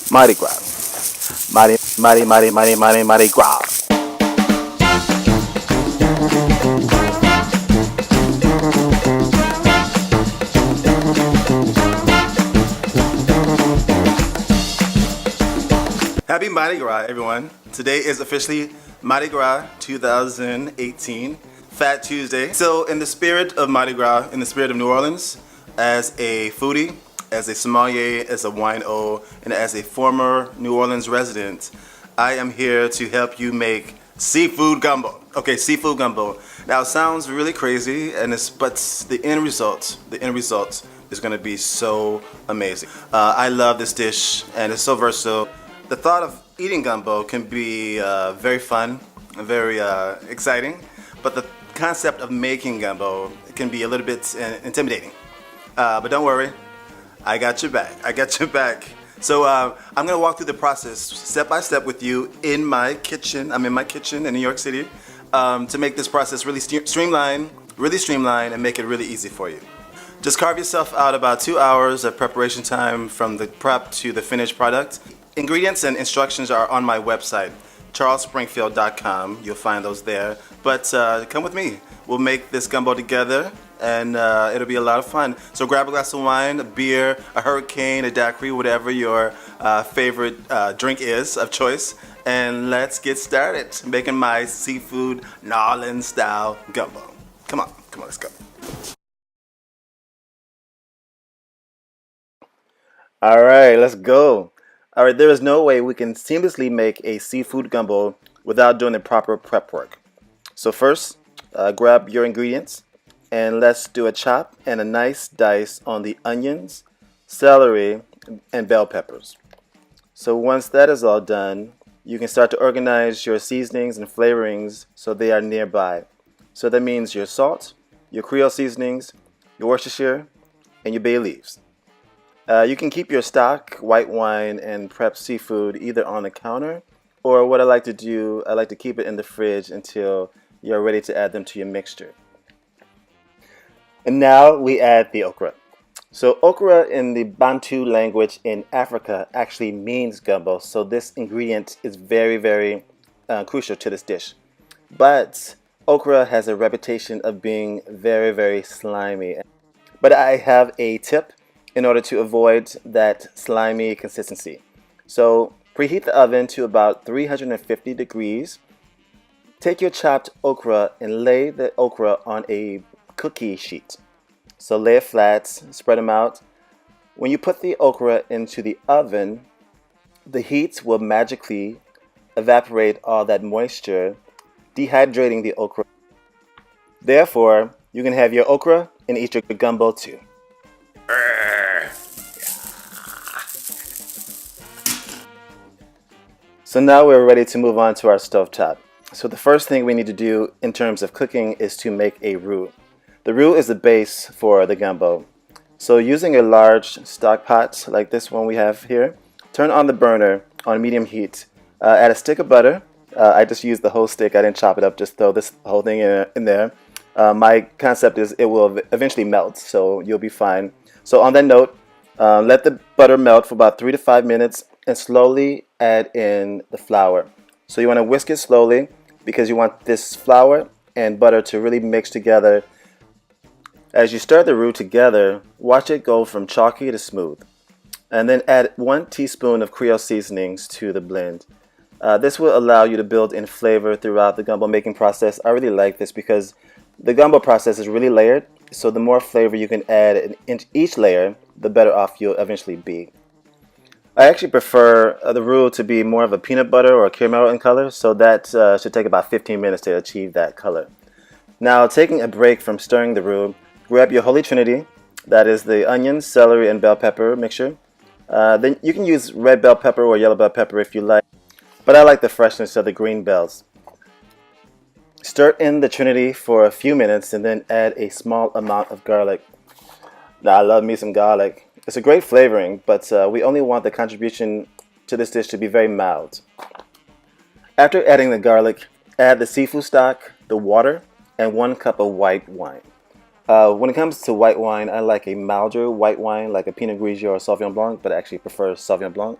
Mardi Gras. Mardi Gras. Happy Mardi Gras, everyone. Today is officially Mardi Gras 2018, Fat Tuesday. So in the spirit of Mardi Gras, in the spirit of New Orleans, as a foodie, as a sommelier, as a wino, and as a former New Orleans resident, I am here to help you make seafood gumbo. Okay, seafood gumbo. Now it sounds really crazy, but the end result is going to be so amazing. I love this dish, and it's so versatile. The thought of eating gumbo can be very fun, very exciting, but the concept of making gumbo can be a little bit intimidating. But don't worry, I got your back. I got your back. So I'm gonna walk through the process step by step with you in my kitchen. I'm in my kitchen in New York City to make this process really streamlined, and make it really easy for you. Just carve yourself out about 2 hours of preparation time from the prep to the finished product. Ingredients and instructions are on my website, charlesspringfield.com. You'll find those there. But come with me. We'll make this gumbo together, and it'll be a lot of fun. So grab a glass of wine, a beer, a hurricane, a daiquiri, whatever your favorite drink is of choice, and let's get started making my seafood Nawlins-style gumbo. Come on, let's go. All right, let's go. All right, there is no way we can seamlessly make a seafood gumbo without doing the proper prep work. So first, grab your ingredients and let's do a chop and a nice dice on the onions, celery, and bell peppers. So once that is all done, you can start to organize your seasonings and flavorings so they are nearby. So that means your salt, your Creole seasonings, your Worcestershire, and your bay leaves. You can keep your stock, white wine, and prep seafood either on the counter, or what I like to do, I like to keep it in the fridge until you're ready to add them to your mixture. And now we add the okra. So okra in the Bantu language in Africa actually means gumbo, so this ingredient is very, very crucial to this dish. But okra has a reputation of being very, very slimy. But I have a tip in order to avoid that slimy consistency. So preheat the oven to about 350 degrees. Take your chopped okra and lay the okra on a cookie sheet. So lay it flat, spread them out. When you put the okra into the oven, the heat will magically evaporate all that moisture, dehydrating the okra. Therefore, you can have your okra and eat your gumbo too. So now we're ready to move on to our stovetop. So the first thing we need to do in terms of cooking is to make a roux. The roux is the base for the gumbo. So using a large stock pot like this one we have here, turn on the burner on medium heat. Add a stick of butter. I just used the whole stick. I didn't chop it up, just throw this whole thing in there. My concept is it will eventually melt, so you'll be fine. So on that note, let the butter melt for about 3 to 5 minutes and slowly add in the flour. So you want to whisk it slowly because you want this flour and butter to really mix together. As you stir the roux together, watch it go from chalky to smooth. And then add 1 teaspoon of Creole seasonings to the blend. This will allow you to build in flavor throughout the gumbo making process. I really like this because the gumbo process is really layered, so the more flavor you can add in each layer, the better off you'll eventually be. I actually prefer the roux to be more of a peanut butter or a caramel in color, so that should take about 15 minutes to achieve that color. Now, taking a break from stirring the roux, grab your holy trinity, that is the onions, celery, and bell pepper mixture. Then you can use red bell pepper or yellow bell pepper if you like, but I like the freshness of the green bells. Stir in the trinity for a few minutes and then add a small amount of garlic. Now, I love me some garlic. It's a great flavoring, but we only want the contribution to this dish to be very mild. After adding the garlic, add the seafood stock, the water, and 1 cup of white wine. When it comes to white wine, I like a milder white wine like a Pinot Grigio or Sauvignon Blanc, but I actually prefer Sauvignon Blanc.